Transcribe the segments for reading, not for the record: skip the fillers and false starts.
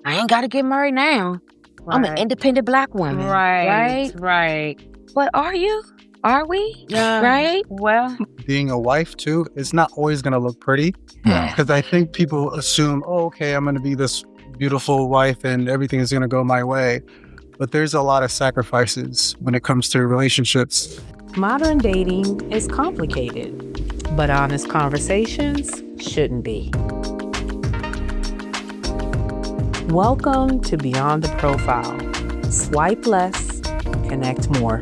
I ain't got to get married now. I'm an independent Black woman. Right. But are you? Are we? Right? Well, being a wife too, it's not always going to look pretty, because I think people assume, oh, okay, I'm going to be this beautiful wife and everything is going to go my way. But there's a lot of sacrifices when it comes to relationships. Modern dating is complicated, but honest conversations shouldn't be. Welcome to Beyond the Profile. Swipe less, connect more.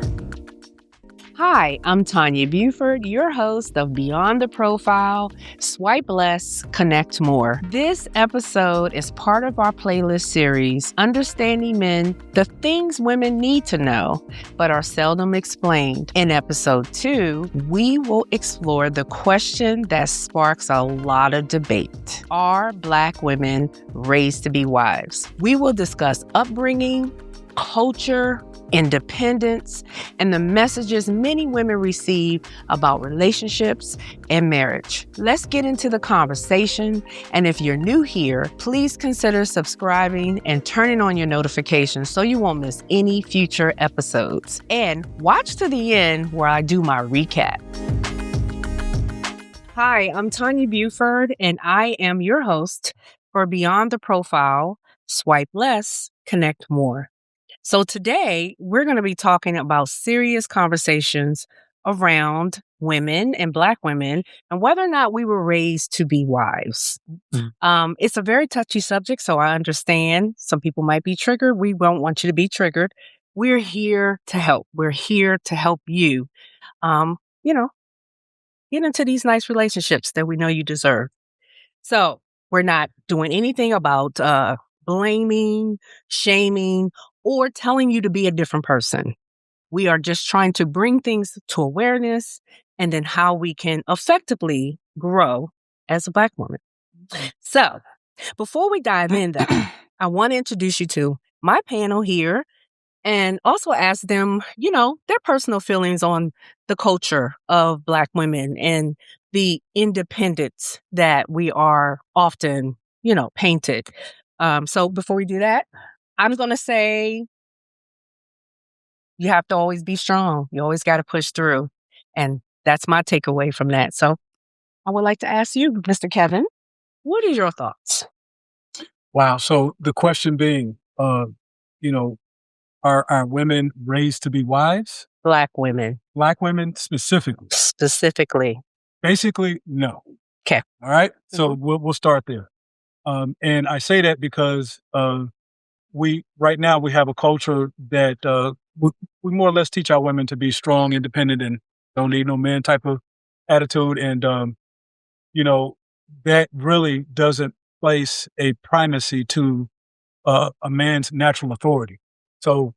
hi, I'm Tonya Buford, your host of Beyond the Profile, Swipe Less, Connect More. This episode is part of our playlist series, Understanding Men, the Things Women Need to Know, but are seldom explained. In episode 2, we will explore the question that sparks a lot of debate. Are Black women raised to be wives? We will discuss upbringing, culture, independence, and the messages many women receive about relationships and marriage. Let's get into the conversation. And if you're new here, please consider subscribing and turning on your notifications so you won't miss any future episodes. And watch to the end where I do my recap. Hi, I'm Tonya Buford, and I am your host for Beyond the Profile, Swipe Less, Connect More. So today, we're going to be talking about serious conversations around women and Black women and whether or not we were raised to be wives. It's a very touchy subject, so I understand some people might be triggered. We don't want you to be triggered. We're here to help. We're here to help you, get into these nice relationships that we know you deserve. So we're not doing anything about blaming, shaming, or telling you to be a different person. We are just trying to bring things to awareness and then how we can effectively grow as a Black woman. So before we dive in, though, I want to introduce you to my panel here and also ask them, their personal feelings on the culture of Black women and the independence that we are often, painted. So before we do that, I'm going to say you have to always be strong. You always got to push through. And that's my takeaway from that. So I would like to ask you, Mr. Kevin, what are your thoughts? Wow. So the question being, are women raised to be wives? Black women. Black women specifically? Specifically. Basically, no. Okay. All right. So we'll start there. And I say that because right now we have a culture that we more or less teach our women to be strong, independent, and don't need no man type of attitude. And, that really doesn't place a primacy to a man's natural authority. So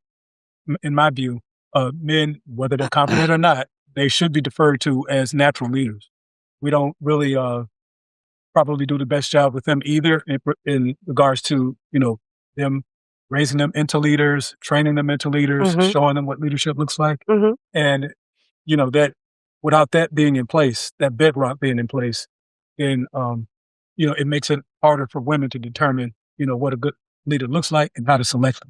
in my view, men, whether they're competent or not, they should be deferred to as natural leaders. We don't really probably do the best job with them either in regards to, them raising them into leaders, training them into leaders, showing them what leadership looks like. And, that without that being in place, that bedrock being in place, then, it makes it harder for women to determine, what a good leader looks like and how to select them.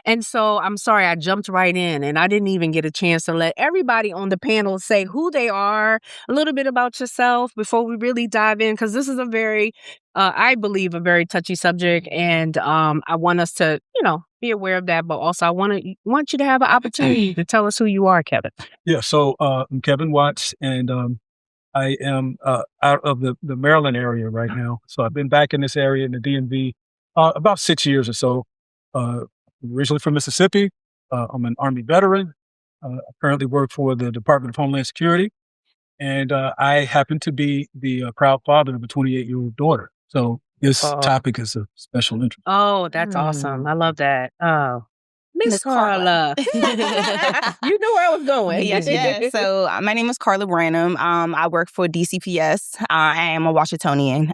And so I'm sorry, I jumped right in and I didn't even get a chance to let everybody on the panel say who they are, a little bit about yourself before we really dive in, because this is a very, I believe, a very touchy subject. And I want us to, be aware of that. But also I want you to have an opportunity to tell us who you are, Kevin. Yeah. So I'm Kevin Watts, and I am out of the Maryland area right now. So I've been back in this area in the DMV about 6 years or so. Originally from Mississippi. I'm an Army veteran. I currently work for the Department of Homeland Security. And I happen to be the proud father of a 28-year-old daughter. So this topic is of special interest. Oh, that's awesome. I love that. Oh, Miss Carla. You knew where I was going. Yes. So my name is Carla Braunnum. I work for DCPS. I am a Washingtonian,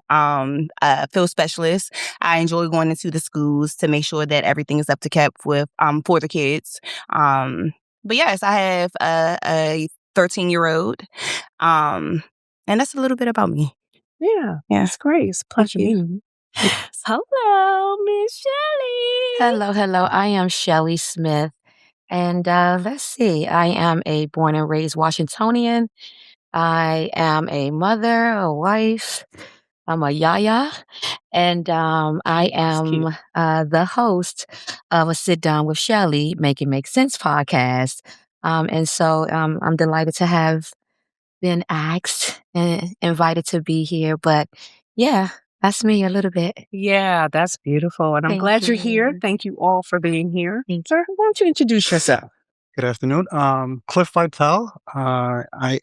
field specialist. I enjoy going into the schools to make sure that everything is up to kept with for the kids. But yes, I have a 13-year-old. And that's a little bit about me. Yeah. It's great. It's a pleasure meeting you. Hello, Miss Hello. I am Shelly Smith. And let's see, I am a born and raised Washingtonian. I am a mother, a wife. I'm a yaya. And I am the host of a Sit Down with Shelly, Make It Make Sense podcast. And so I'm delighted to have been asked and invited to be here. But yeah, that's me a little bit. Yeah, that's beautiful. And I'm glad you're here. Thank you all for being here. Sir, why don't you introduce yourself? Good afternoon. Cliff Vitale. I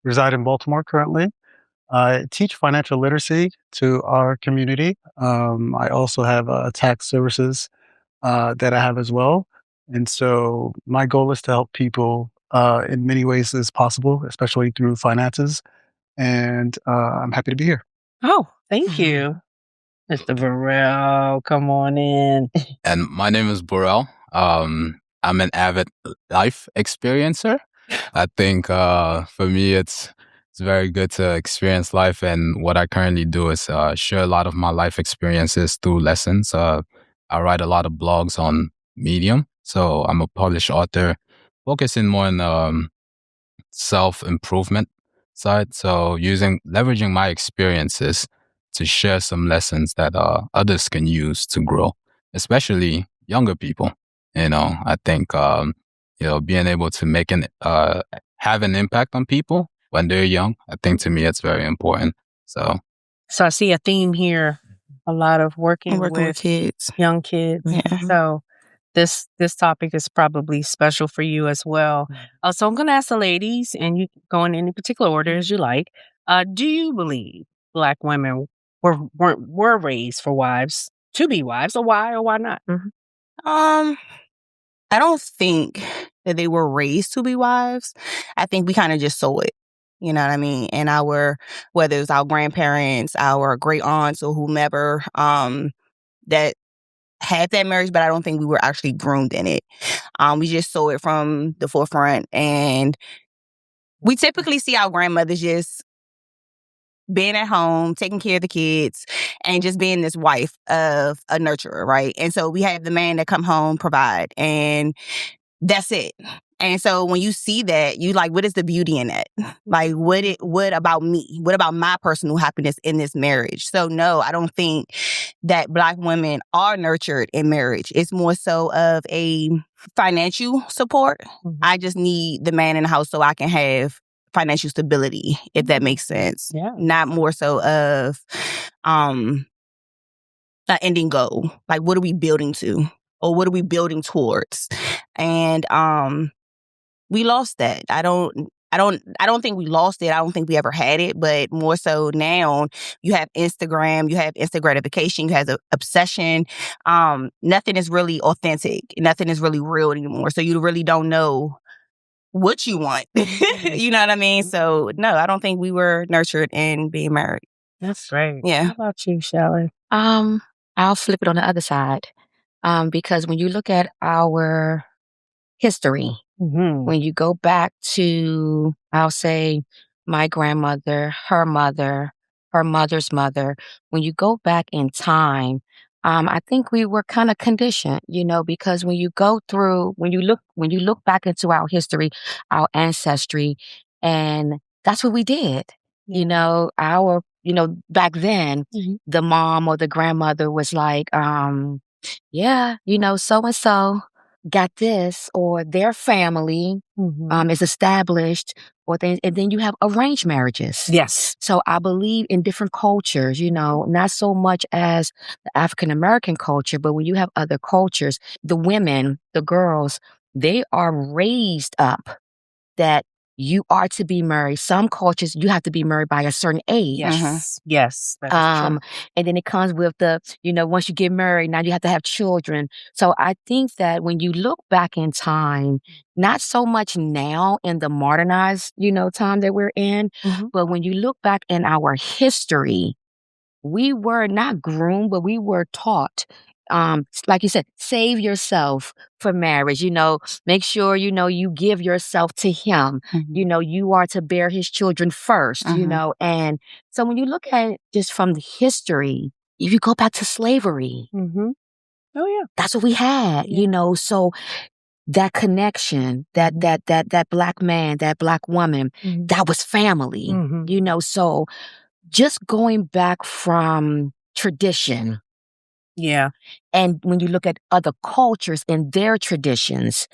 reside in Baltimore currently. I teach financial literacy to our community. I also have tax services that I have as well. And so my goal is to help people in many ways as possible, especially through finances. And I'm happy to be here. Oh, thank you. Mr. Borel, come on in. And my name is Borel. I'm an avid life experiencer. I think for me, it's very good to experience life. And what I currently do is share a lot of my life experiences through lessons. I write a lot of blogs on Medium. So I'm a published author focusing more on self-improvement side. So leveraging my experiences to share some lessons that others can use to grow, especially younger people. I think being able to have an impact on people when they're young, I think to me it's very important. So I see a theme here, a lot of working with kids, young kids. Yeah. So this topic is probably special for you as well. So I'm going to ask the ladies, and you can go in any particular order as you like. Do you believe Black women were raised to be wives, or why or why not? I don't think that they were raised to be wives. I think we kind of just saw it. You know what I mean? And whether it was our grandparents, our great aunts, or whomever that had that marriage, but I don't think we were actually groomed in it. We just saw it from the forefront. And we typically see our grandmothers just being at home, taking care of the kids, and just being this wife of a nurturer, right? And so we have the man that come home, provide, and that's it. And so when you see that, you like, what is the beauty in that? Like, what about me? What about my personal happiness in this marriage? So no, I don't think that Black women are nurtured in marriage. It's more so of a financial support. I just need the man in the house so I can have financial stability, if that makes sense. Yeah. Not more so of an ending goal. Like, what are we building to? Or what are we building towards? And we lost that. I don't think we lost it. I don't think we ever had it, but more so now you have Instagram, you have instant gratification, you have the obsession. Nothing is really authentic. Nothing is really real anymore. So you really don't know what you want. You know what I mean? So no, I don't think we were nurtured in being married. That's great. Yeah. How about you, Shelly? I'll flip it on the other side. Because when you look at our history, when you go back to, I'll say, my grandmother, her mother's mother, when you go back in time, I think we were kind of conditioned, because when you look back into our history, our ancestry, and that's what we did. Back then, the mom or the grandmother was like, so-and-so got this, or their family is established, and then you have arranged marriages. Yes. So I believe in different cultures, not so much as the African American culture, but when you have other cultures, the women, the girls, they are raised up that you are to be married. Some cultures, you have to be married by a certain age. Yes. Yes. That is true. And then it comes with once you get married, now you have to have children. So I think that when you look back in time, not so much now in the modernized, time that we're in, but when you look back in our history, we were not groomed, but we were taught. Like you said, save yourself for marriage. Make sure, you give yourself to him. You are to bear his children first, And so when you look at it just from the history, if you go back to slavery, Oh, yeah. That's what we had, so that connection, that Black man, that Black woman, that was family, so just going back from tradition. Yeah. And when you look at other cultures and their traditions,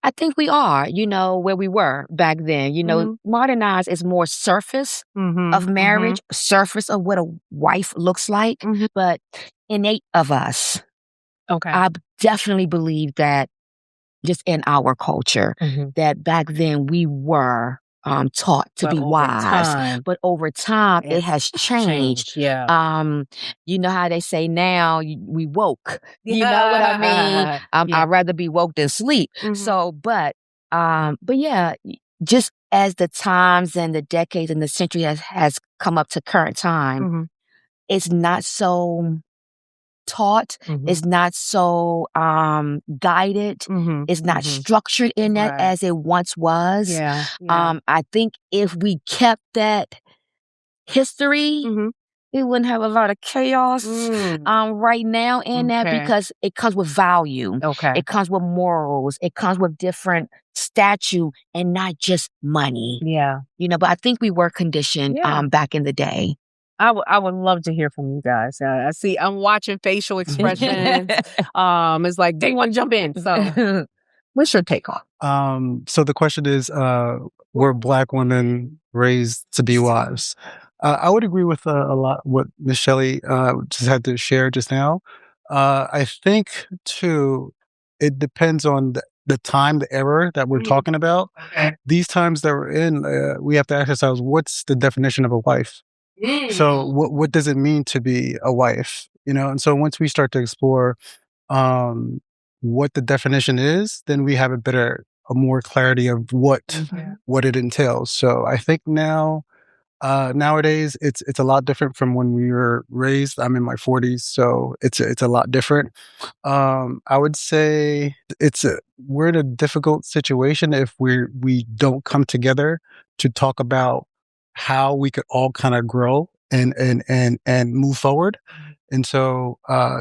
I think we are, where we were back then. Modernized is more surface of marriage, surface of what a wife looks like, but innate of us. Okay. I definitely believe that just in our culture, that back then we were taught to be wise. But over time, it has changed. Yeah. You know how they say now, we woke. You know what I mean? I'd rather be woke than sleep. So, but yeah, just as the times and the decades and the century has come up to current time, it's not so taught, is not so guided, is not structured in that as it once was. Yeah. I think if we kept that history, we wouldn't have a lot of chaos right now in that, because it comes with value. Okay. It comes with morals. It comes with different statute and not just money. Yeah. But I think we were conditioned back in the day. I would love to hear from you guys. I'm watching facial expressions. It's like they want to jump in. So what's your take on? So the question is, were Black women raised to be wives? I would agree with a lot what Miss Shelley just had to share just now. I think too, it depends on the time, the era that we're talking about. Okay. These times that we're in, we have to ask ourselves, what's the definition of a wife? So what does it mean to be a wife? And so once we start to explore what the definition is, then we have a more clarity of what it entails. So I think nowadays it's a lot different from when we were raised. I'm in my 40s, so it's a lot different. I would say we're in a difficult situation if we don't come together to talk about how we could all kind of grow and move forward. And so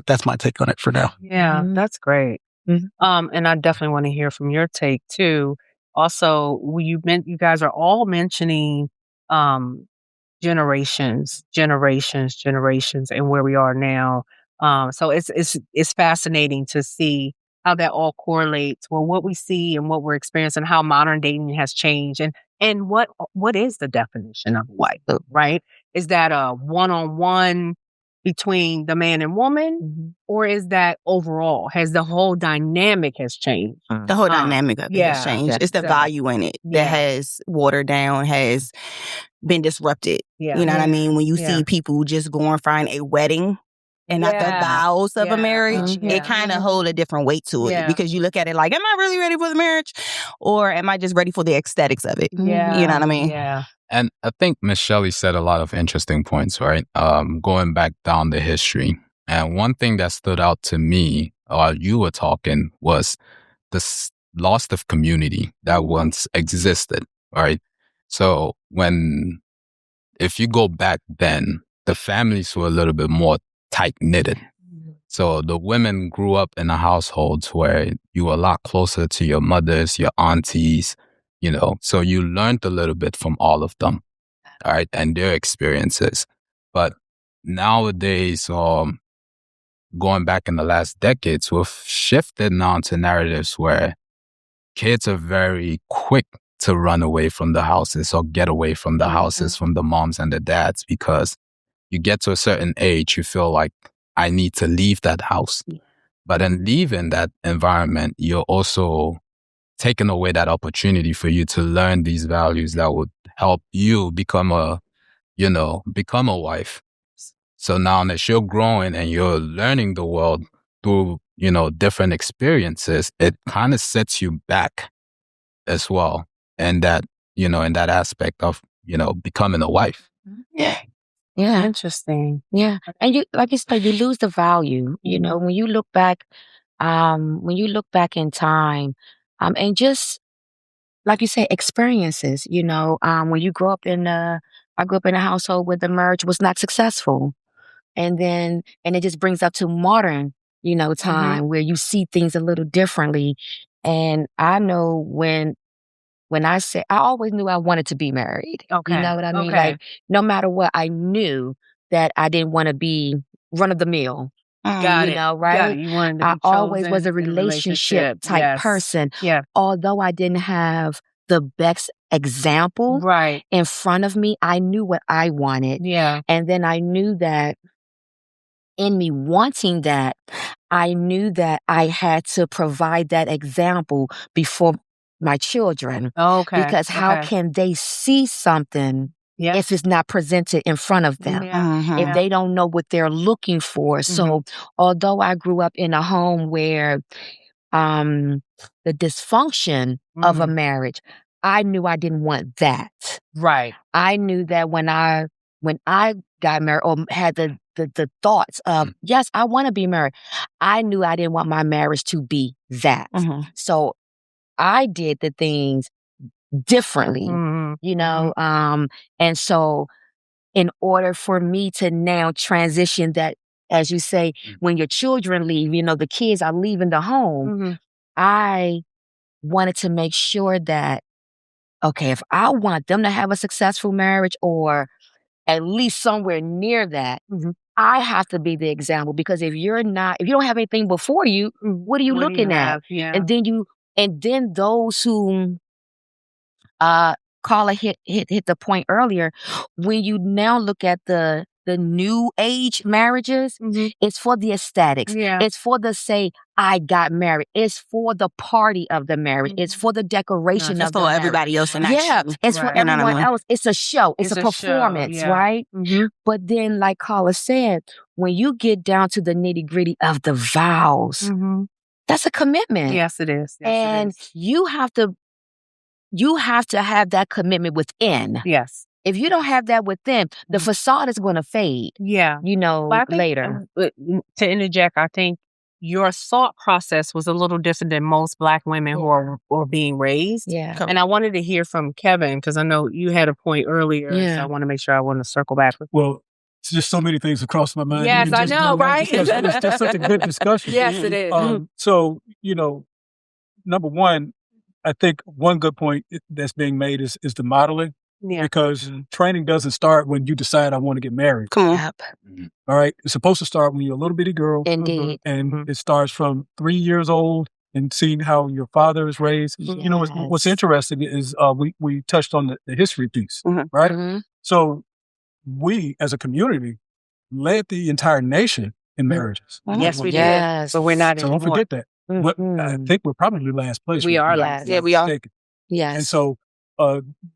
that's my take on it for now. Yeah, that's great. And I definitely want to hear from your take too. Also, you guys are all mentioning generations, and where we are now. So it's fascinating to see how that all correlates. Well, what we see and what we're experiencing, how modern dating has changed, and what is the definition of a wife, right? Is that a one-on-one between the man and woman, or is that overall? Has the whole dynamic has changed? The whole dynamic of it has changed. It's the value in it that has watered down, has been disrupted. Yeah. You know what I mean? When you see people just going find a wedding and not the vows of a marriage, it kind of hold a different weight to it, because you look at it like, am I really ready for the marriage, or am I just ready for the aesthetics of it? Yeah. You know what I mean? Yeah. And I think Miss Shelley said a lot of interesting points, right? Going back down the history. And one thing that stood out to me while you were talking was the loss of community that once existed, right? So if you go back then, the families were a little bit more tight-knitted. So the women grew up in households where you were a lot closer to your mothers, your aunties, so you learned a little bit from all of them, all right, and their experiences. But nowadays, going back in the last decades, we've shifted now to narratives where kids are very quick to run away from the houses or get away from the houses, from the moms and the dads, because you get to a certain age, you feel like, I need to leave that house. But in leaving that environment, you're also taking away that opportunity for you to learn these values that would help you become a wife. So now that you're growing and you're learning the world through, different experiences, it kind of sets you back as well. And that, in that aspect of, becoming a wife. Yeah. Interesting. Yeah. And you, like you said, you lose the value, when you look back in time, and just like you say, experiences, when you grow up I grew up in a household where the marriage was not successful. And it just brings up to modern time where you see things a little differently. And I know when I say, I always knew I wanted to be married. Okay. You know what I mean? Okay. Like, no matter what, I knew that I didn't want to be run of the mill. Got it. Right? Got it. You wanted to be I always was chosen a in relationship type Yes. person. Yeah. Although I didn't have the best example Right. in front of me, I knew what I wanted. Yeah. And then I knew that in me wanting that, I knew that I had to provide that example before my children. Okay. Because how can they see something if it's not presented in front of them? If they don't know what they're looking for. So although I grew up in a home where the dysfunction of a marriage, I knew I didn't want that. Right. I knew that when I got married or had the thoughts of, yes, I want to be married, I knew I didn't want my marriage to be that. So I did the things differently, and so in order for me to now transition that, as you say, when your children leave, the kids are leaving the home, I wanted to make sure that, okay, if I want them to have a successful marriage or at least somewhere near that, I have to be the example, because if you don't have anything before you, what are you looking at? Yeah. And then those who, Carla hit the point earlier, when you now look at the new age marriages, it's for the aesthetics. Yeah. It's for the say, I got married. It's for the party of the marriage. It's for the decoration of the marriage. everybody else and It's for everyone else. It's a show. It's a performance, right? But then, like Carla said, when you get down to the nitty-gritty of the vows, that's a commitment. Yes, it is. Yes, and it is. you have to have that commitment within. Yes. If you don't have that within, the facade is going to fade. Yeah. But I think, later. To interject, I think your thought process was a little different than most Black women who are being raised. Yeah. And I wanted to hear from Kevin, because I know you had a point earlier. Yeah. So I want to make sure I want to circle back. Well, it's just so many things across my mind. Yes, I know, right? It's just such a good discussion. Yes, it is. So, number one, I think one good point that's being made is the modeling. Yeah. Because training doesn't start when you decide I want to get married. Come on. Yep. All right. It's supposed to start when you're a little bitty girl. Indeed. And it starts from 3 years old and seeing how your father is raised. Yes. What's interesting is we touched on the history piece, right? So we as a community led the entire nation in marriages. Yes, we Yes. did. But we're not So anymore. don't forget that. I think we're probably last place. We are last. Yeah, we are. Yes. And so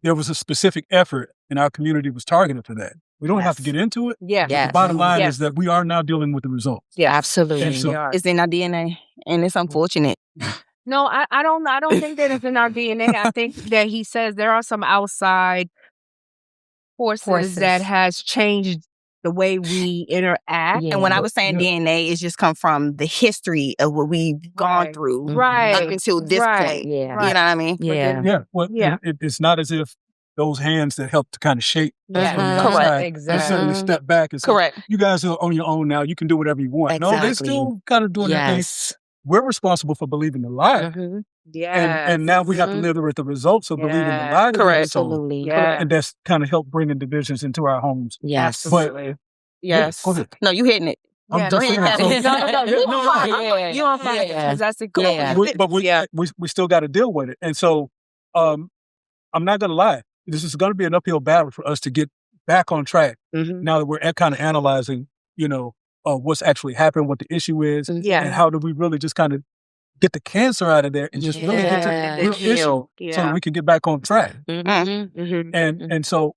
there was a specific effort, and our community was targeted for that. We don't have to get into it. Yeah. Yes. The bottom line is that we are now dealing with the results. Yeah, absolutely. And so, we are. It's in our DNA, and it's unfortunate. No, I don't think that it's in our DNA. I think that he says there are some outside forces that has changed the way we interact. Yeah. And when I was saying DNA, it's just come from the history of what we've gone through up until this point. Yeah. You know what I mean? Yeah. yeah, well, Yeah. it's not as if those hands that helped to kind of shape us from the Correct. outside, Exactly. they suddenly step back and say, Correct. you guys are on your own now. You can do whatever you want. No, they're Exactly. still kind of doing their thing. Yes. We're responsible for believing the lie. Yeah. And now we have to live with the results of believing the Yeah. lie. that we were Correct. told. Absolutely. Yeah. And that's kind of helped bringing divisions into our homes. Yes. Absolutely. Yes. Go ahead. No, you hitting it. I'm Yeah, just go saying. ahead. So- You on fire. Yeah. 'Cause that's a good. but we still got to deal with it. And so I'm not going to lie. This is going to be an uphill battle for us to get back on track now that we're kind of analyzing, what's actually happened, what the issue is, Yeah. and how do we really just kind of get the cancer out of there and just really get to the real issue so that we can get back on track. And so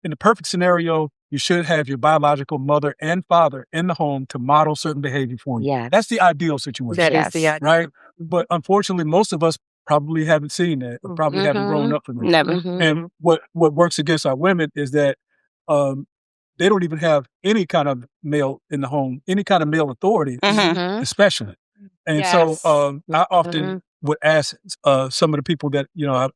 in the perfect scenario, you should have your biological mother and father in the home to model certain behavior for you. Yes. That's the ideal situation. That is the idea. Right? But unfortunately, most of us probably haven't seen that or probably haven't grown up from that. Never. And what works against our women is that they don't even have any kind of male in the home, any kind of male authority, especially. And so I often would ask some of the people that,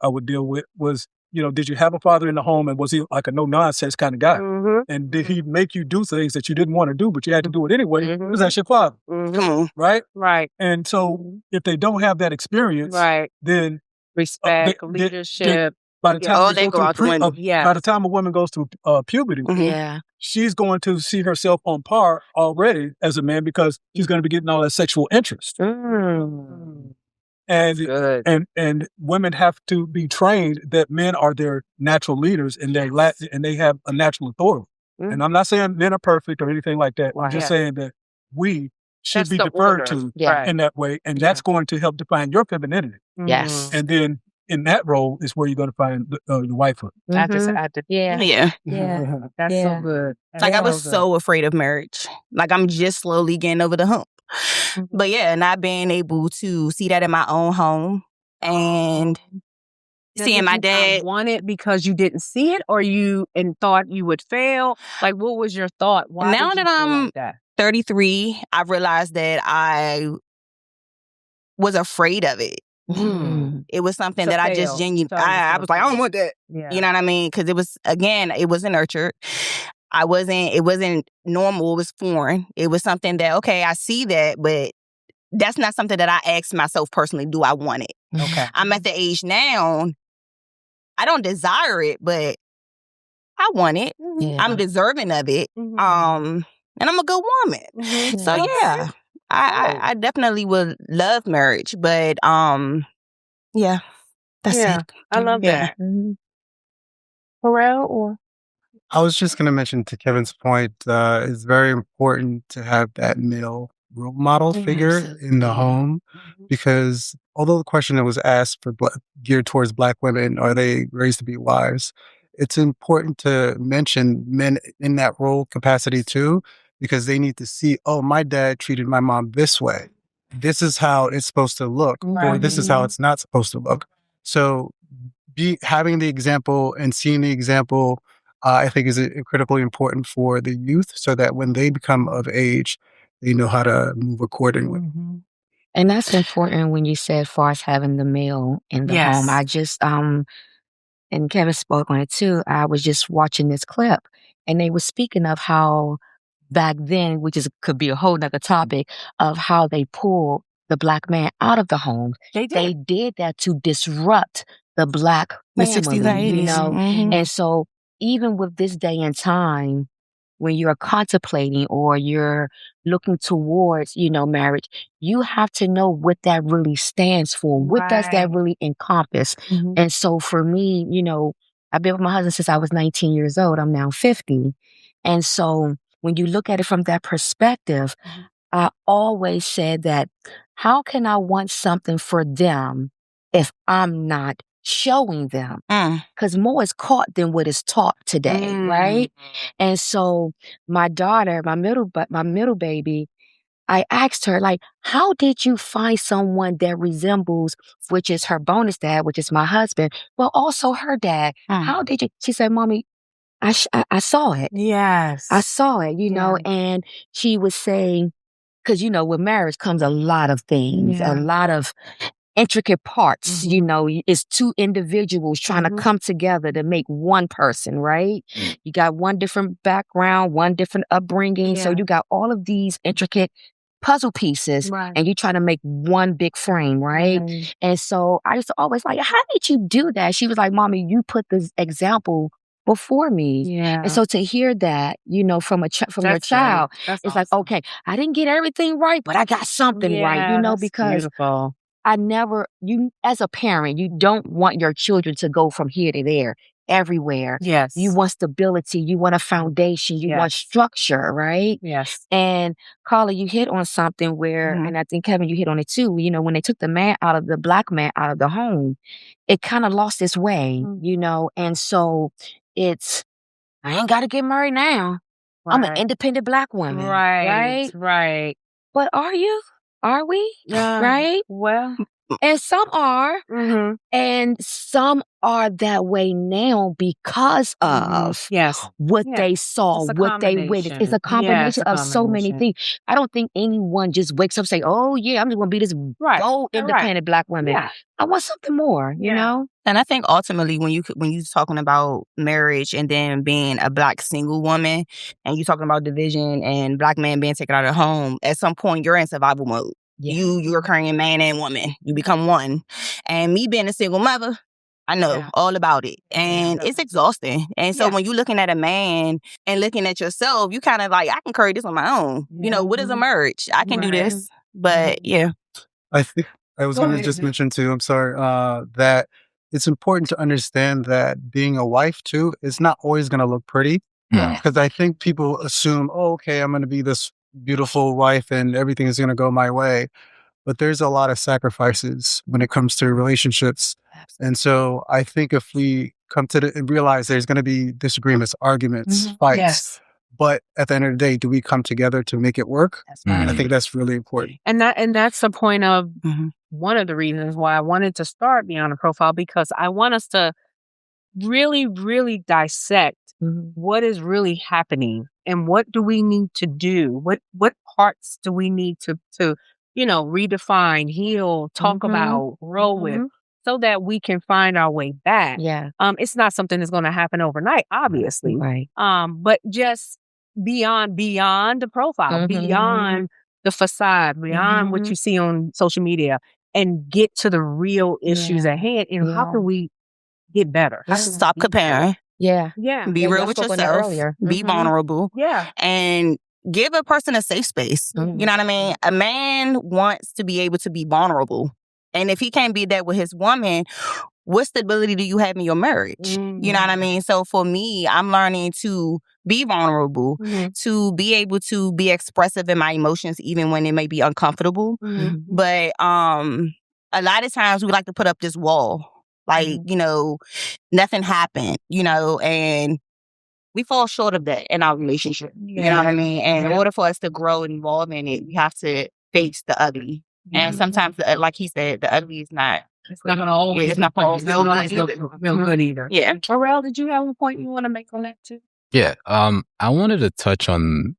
I would deal with was, did you have a father in the home, and was he like a no-nonsense kind of guy? Mhm. And did he make you do things that you didn't want to do, but you had to do it anyway Mhm. because that's your father, Mhm. right? Right. And so if they don't have that experience, Right. then Respect, they- leadership. by the time they go out the window. by the time a woman goes through puberty, Yeah. she's going to see herself on par already as a man because she's going to be getting all that sexual interest. Mm. And Good. and women have to be trained that men are their natural leaders and they have a natural authority. Mhm. And I'm not saying men are perfect or anything like that. I'm Right. just Yeah. saying that we should That's be the deferred order. to Yeah. in that way, and that's going to help define your femininity. Yes. And then in that role is where you're going to find your wifehood. I just Mhm. had to. Yeah. Yeah. Yeah. That's Yeah. so good. That's Like I was good. so afraid of marriage. Like I'm just slowly getting over the hump. Mhm. But yeah, not being able to see that in my own home and Now, seeing did my you dad. not want it because you didn't see it, or you thought you would fail? Like, what was your thought? Why Now did you that feel I'm like that? 33, I realized that I was afraid of it. Mm. It was something To that I just fail. genuinely, Thought it was I gonna was like, I fail. don't want that. Yeah. You know what I mean? Because it wasn't nurtured. It wasn't normal. It was foreign. It was something that, okay, I see that, but that's not something that I asked myself personally, do I want it? Okay. I'm at the age now, I don't desire it, but I want it. Yeah. I'm deserving of it. Mhm. And I'm a good woman. Mhm. So yeah, I definitely would love marriage, but yeah, that's Yeah, it. I love Yeah. that. Mhm. Pharrell or I was just going to mention to Kevin's point, it's very important to have that male role model figure in the home, because although the question that was asked for geared towards Black women, are they raised to be wives? It's important to mention men in that role capacity too, because they need to see, oh, my dad treated my mom this way. This is how it's supposed to look, or this is how it's not supposed to look. So having the example and seeing the example, I think is critically important for the youth, so that when they become of age, they know how to move accordingly. And that's important when you said far as having the male in the home. Yes. I just and Kevin spoke on it too. I was just watching this clip and they were speaking of how back then, which is could be a whole nother topic, of how they pulled the Black man out of the home. They did. They did that to disrupt the Black The family, 60s and 80s. Mhm. And so even with this day and time, when you're contemplating or you're looking towards, marriage, you have to know what that really stands for. What does that Right. really encompass? And so for me, I've been with my husband since I was 19 years old. I'm now 50. And so when you look at it from that perspective, I always said that how can I want something for them if I'm not showing them? Because more is caught than what is taught today, right? And so my daughter, my middle baby, I asked her, like, how did you find someone that resembles, which is her bonus dad, which is my husband, but also her dad? How did you? She said, Mommy, I saw it. Yes. I saw it, and she was saying, because, with marriage comes a lot of things, a lot of intricate parts, it's two individuals trying to come together to make one person, right? You got one different background, one different upbringing. So you got all of these intricate puzzle pieces and you try to make one big frame, right? And so I used to always like, how did you do that? She was like, Mommy, you put this example before me. Yeah. And so to hear that, from your child, That's it's like, okay, I didn't get everything right, but I got something right, that's because beautiful. as a parent, you don't want your children to go from here to there, everywhere. Yes. You want stability. You want a foundation. You want structure, right? Yes. And Carla, you hit on something where, and I think Kevin, you hit on it too. When they took the Black man out of the home, it kind of lost its way, and so I ain't got to get married now. I'm an independent Black woman. Right. But are you? Are we? Right? Well, And some are, and some are that way now because of what they saw, what they witnessed. It's a combination of so many things. I don't think anyone just wakes up and say, "Oh yeah, I'm just going to be this bold, independent Black woman." I want something more, you know. And I think ultimately, when you're talking about marriage and then being a Black single woman, and you're talking about division and Black men being taken out of home, at some point you're in survival mode. You're carrying man and woman. You become one. And me being a single mother, I know all about it. And it's exhausting. And so when you're looking at a man and looking at yourself, you kind of like, I can carry this on my own. You know, what is a marriage? I can do this. But I think I was going to just mention too, I'm sorry, that it's important to understand that being a wife too is not always going to look pretty. Because I think people assume, oh, okay, I'm going to be this beautiful wife and everything is going to go my way. But there's a lot of sacrifices when it comes to relationships. And so I think if we come to and realize there's going to be disagreements, arguments, fights, but at the end of the day, do we come together to make it work? I think that's really important. And that's the point of one of the reasons why I wanted to start Beyond the Profile, because I want us to really, really dissect what is really happening and what do we need to do? What parts do we need to redefine, heal, talk about, grow with, so that we can find our way back. It's not something that's going to happen overnight, obviously. But just beyond the profile, beyond the facade, beyond what you see on social media, and get to the real issues at hand. And how can we get better? Stop comparing. Be real with yourself. Be vulnerable. And give a person a safe space. You know what I mean? A man wants to be able to be vulnerable. And if he can't be that with his woman, what stability do you have in your marriage? You know what I mean? So for me, I'm learning to be vulnerable, to be able to be expressive in my emotions, even when it may be uncomfortable. But a lot of times we like to put up this wall. Like, nothing happened, and we fall short of that in our relationship. You know what I mean? And in order for us to grow and evolve in it, we have to face the ugly. And sometimes, like he said, the ugly is not. It's not going to always. It's not always real good either. Borel, did you have a point you want to make on that too? Yeah. I wanted to touch on,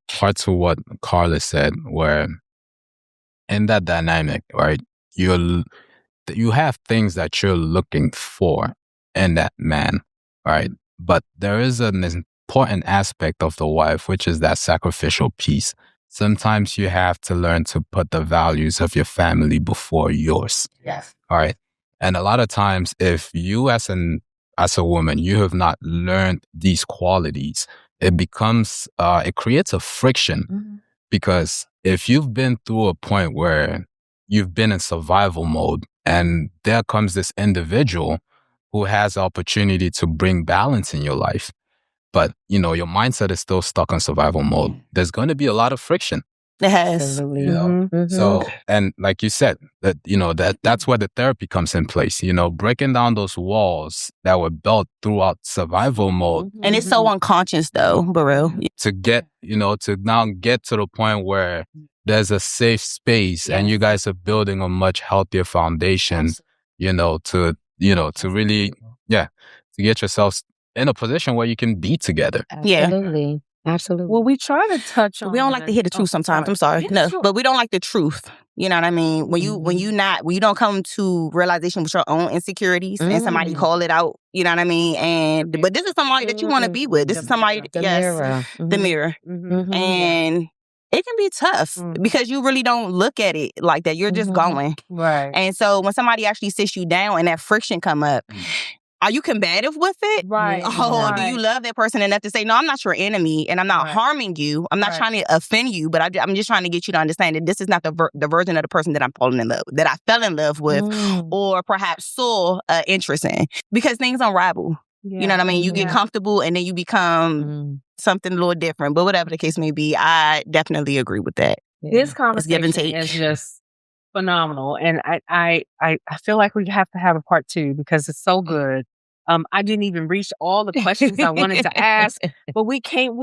parts of what Carla said, where in that dynamic, right, you have things that you're looking for in that man, right? But there is an important aspect of the wife, which is that sacrificial piece. Sometimes you have to learn to put the values of your family before yours. All right. And a lot of times, if you as a woman, you have not learned these qualities, it creates a friction. Because if you've been through a point where you've been in survival mode, and there comes this individual who has the opportunity to bring balance in your life, but, your mindset is still stuck on survival mode, there's going to be a lot of friction. It has. So, and like you said, that's where the therapy comes in place, breaking down those walls that were built throughout survival mode. And it's so unconscious though, Borel. To get, to now get to the point where there's a safe space and you guys are building a much healthier foundation, to really, to get yourselves in a position where you can be together. Absolutely. Well, we try to touch on. We don't like to hear the truth sometimes. I'm sorry. No, but we don't like the truth. You know what I mean? When you don't come to realization with your own insecurities and somebody call it out, you know what I mean? But this is somebody that you want to be with. This is somebody, the mirror. And it can be tough because you really don't look at it like that. You're just going. Right. And so when somebody actually sits you down and that friction come up, are you combative with it? Right. Do you love that person enough to say, no, I'm not your enemy and I'm not harming you. I'm not trying to offend you, but I'm just trying to get you to understand that this is not the version of the person that I'm falling in love with, that I fell in love with or perhaps saw interest in, because things unravel. You know what I mean? You get comfortable and then you become something a little different. But whatever the case may be, I definitely agree with that. This conversation is just phenomenal. And I feel like we have to have a part 2 because it's so good. I didn't even reach all the questions I wanted to ask, but we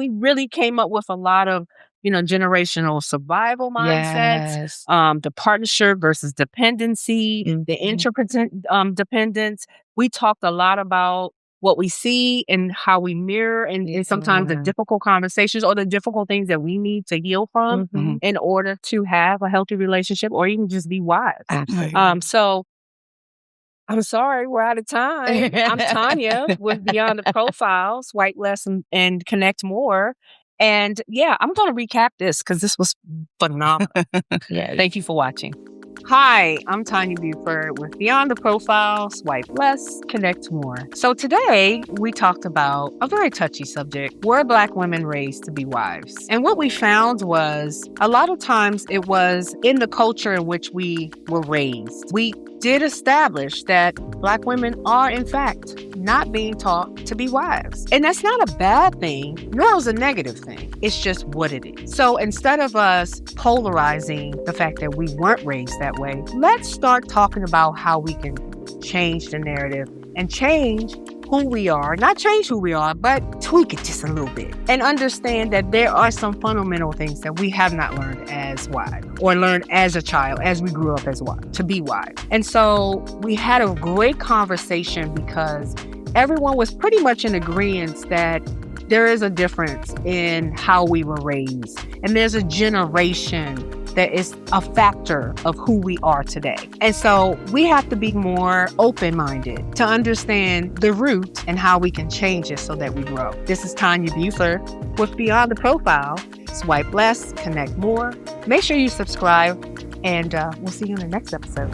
really came up with a lot of generational survival mindsets, Yes. the partnership versus dependency, the interdependence. We talked a lot about what we see and how we mirror and sometimes the difficult conversations or the difficult things that we need to heal from in order to have a healthy relationship or even just be wives. Absolutely. So I'm sorry, we're out of time. I'm Tonya with Beyond the Profile, Swipe Less and Connect More. And yeah, I'm going to recap this because this was phenomenal. Yes. Thank you for watching. Hi, I'm Tonya Buford with Beyond the Profile, Swipe Less, Connect More. So today we talked about a very touchy subject. Were Black women raised to be wives? And what we found was a lot of times it was in the culture in which we were raised. We did establish that Black women are, in fact, not being taught to be wives. And that's not a bad thing, nor is a negative thing. It's just what it is. So instead of us polarizing the fact that we weren't raised that way, let's start talking about how we can change the narrative and change who we are. Not change who we are, but tweak it just a little bit. And understand that there are some fundamental things that we have not learned as wives or learned as a child, as we grew up as wives, to be wives. And so we had a great conversation because everyone was pretty much in agreement that there is a difference in how we were raised. And there's a generation that is a factor of who we are today. And so we have to be more open-minded to understand the root and how we can change it so that we grow. This is Tonya Buford with Beyond the Profile. Swipe less, connect more. Make sure you subscribe, and we'll see you in the next episode.